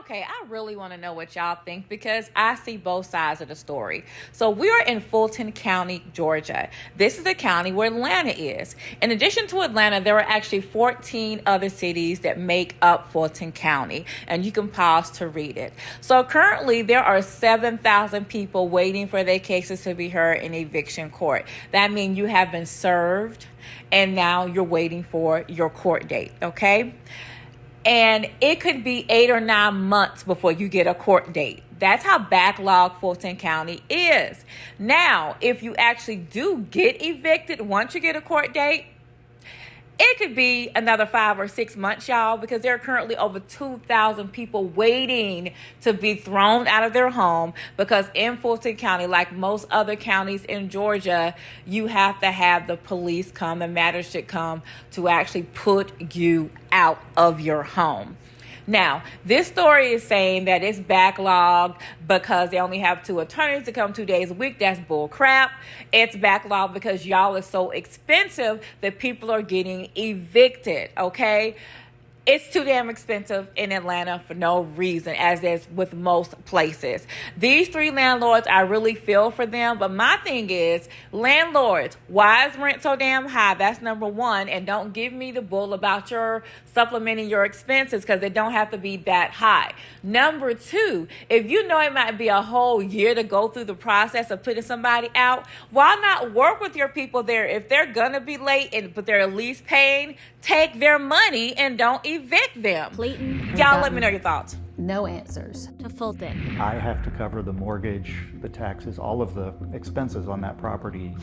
Okay, I really want to know what y'all think because I see both sides of the story. So we are in Fulton County, Georgia. This is the county where Atlanta is. In addition to Atlanta, there are actually 14 other cities that make up Fulton County, and you can pause to read it. So currently, there are 7,000 people waiting for their cases to be heard in eviction court. That means you have been served, and now you're waiting for your court date, okay? And it could be 8 or 9 months before you get a court date. That's how backlog Fulton County is. Now, if you actually do get evicted once you get a court date, it could be another 5 or 6 months, y'all, because there are currently over 2,000 people waiting to be thrown out of their home because in Fulton County, like most other counties in Georgia, you have to have the police come, the magistrate come to actually put you out of your home. Now, this story is saying that it's backlogged because they only have 2 attorneys to come 2 days a week. That's bull crap. It's backlogged because y'all is so expensive that people are getting evicted, okay? It's too damn expensive in Atlanta for no reason, as is with most places. These 3 landlords, I really feel for them. But my thing is, landlords, why is rent so damn high? That's number one. And don't give me the bull about your supplementing your expenses because they don't have to be that high. Number 2, if you know it might be a whole year to go through the process of putting somebody out, why not work with your people there? If they're going to be late but they're at least paying, take their money and don't evict them. Clayton, y'all let me know your thoughts. No answers. To Fulton. I have to cover the mortgage, the taxes, all of the expenses on that property.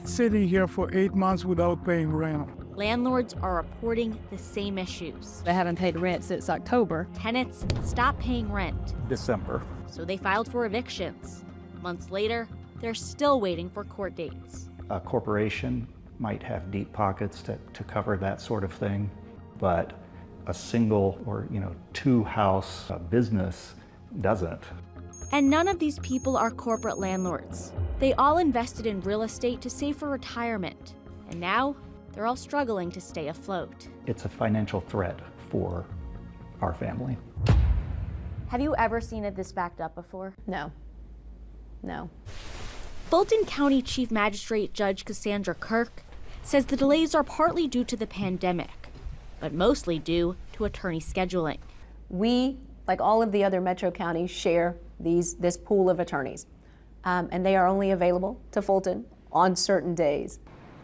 Sitting here for 8 months without paying rent. Landlords are reporting the same issues. They haven't paid rent since October. Tenants stopped paying rent. December. So they filed for evictions. Months later, they're still waiting for court dates. A corporation might have deep pockets to cover that sort of thing, but a single or 2-house business doesn't. And none of these people are corporate landlords. They all invested in real estate to save for retirement. And now, they're all struggling to stay afloat. It's a financial threat for our family. Have you ever seen it this backed up before? No. Fulton County Chief Magistrate Judge Cassandra Kirk says the delays are partly due to the pandemic, but mostly due to attorney scheduling. We, like all of the other metro counties, share this pool of attorneys, and they are only available to Fulton on certain days.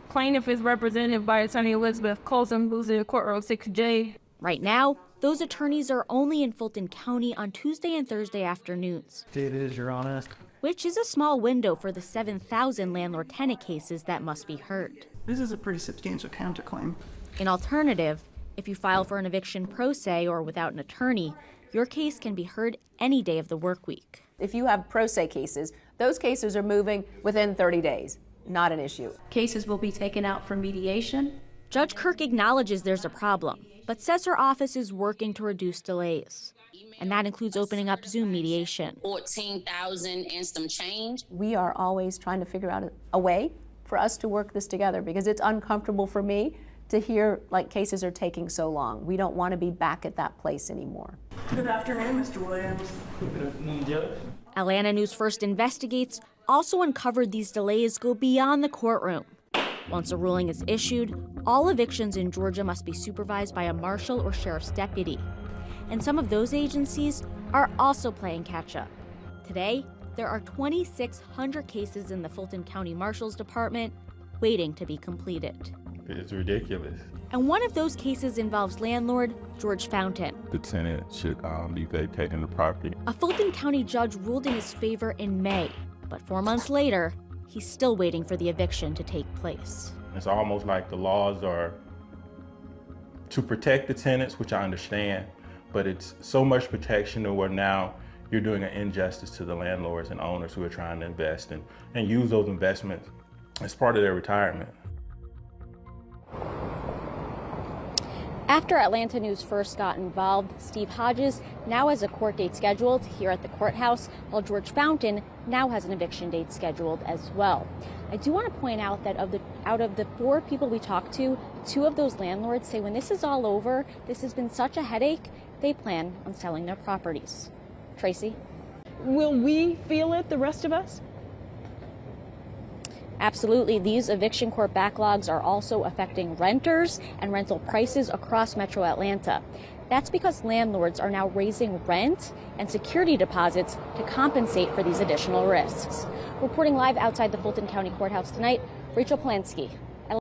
Plaintiff is represented by Attorney Elizabeth Colson, who's in courtroom 6J. Right now, those attorneys are only in Fulton County on Tuesday and Thursday afternoons. It is, Your Honor. Which is a small window for the 7,000 landlord-tenant cases that must be heard. This is a pretty substantial counterclaim. An alternative, if you file for an eviction pro se or without an attorney, your case can be heard any day of the work week. If you have pro se cases, those cases are moving within 30 days. Not an issue. Cases will be taken out for mediation. Judge Kirk acknowledges there's a problem, but says her office is working to reduce delays. And that includes opening up Zoom mediation. 14,000 and some change. We are always trying to figure out a way for us to work this together because it's uncomfortable for me to hear like cases are taking so long. We don't want to be back at that place anymore. Good afternoon, Mr. Williams. Good afternoon, Judge. Atlanta News First Investigates also uncovered these delays go beyond the courtroom. Once a ruling is issued, all evictions in Georgia must be supervised by a marshal or sheriff's deputy. And some of those agencies are also playing catch-up. Today, there are 2,600 cases in the Fulton County Marshal's Department waiting to be completed. It's ridiculous. And one of those cases involves landlord George Fountain. The tenant should be vacating the property. A Fulton County judge ruled in his favor in May, but 4 months later, he's still waiting for the eviction to take place. It's almost like the laws are to protect the tenants, which I understand, but it's so much protection to where now you're doing an injustice to the landlords and owners who are trying to invest and use those investments as part of their retirement. After Atlanta News first got involved, Steve Hodges now has a court date scheduled here at the courthouse, while George Fountain now has an eviction date scheduled as well. I do want to point out that out of the 4 people we talked to, 2 of those landlords say when this is all over, this has been such a headache, they plan on selling their properties. Tracy? Will we feel it, the rest of us? Absolutely. These eviction court backlogs are also affecting renters and rental prices across Metro Atlanta. That's because landlords are now raising rent and security deposits to compensate for these additional risks. Reporting live outside the Fulton County Courthouse tonight, Rachel Polanski,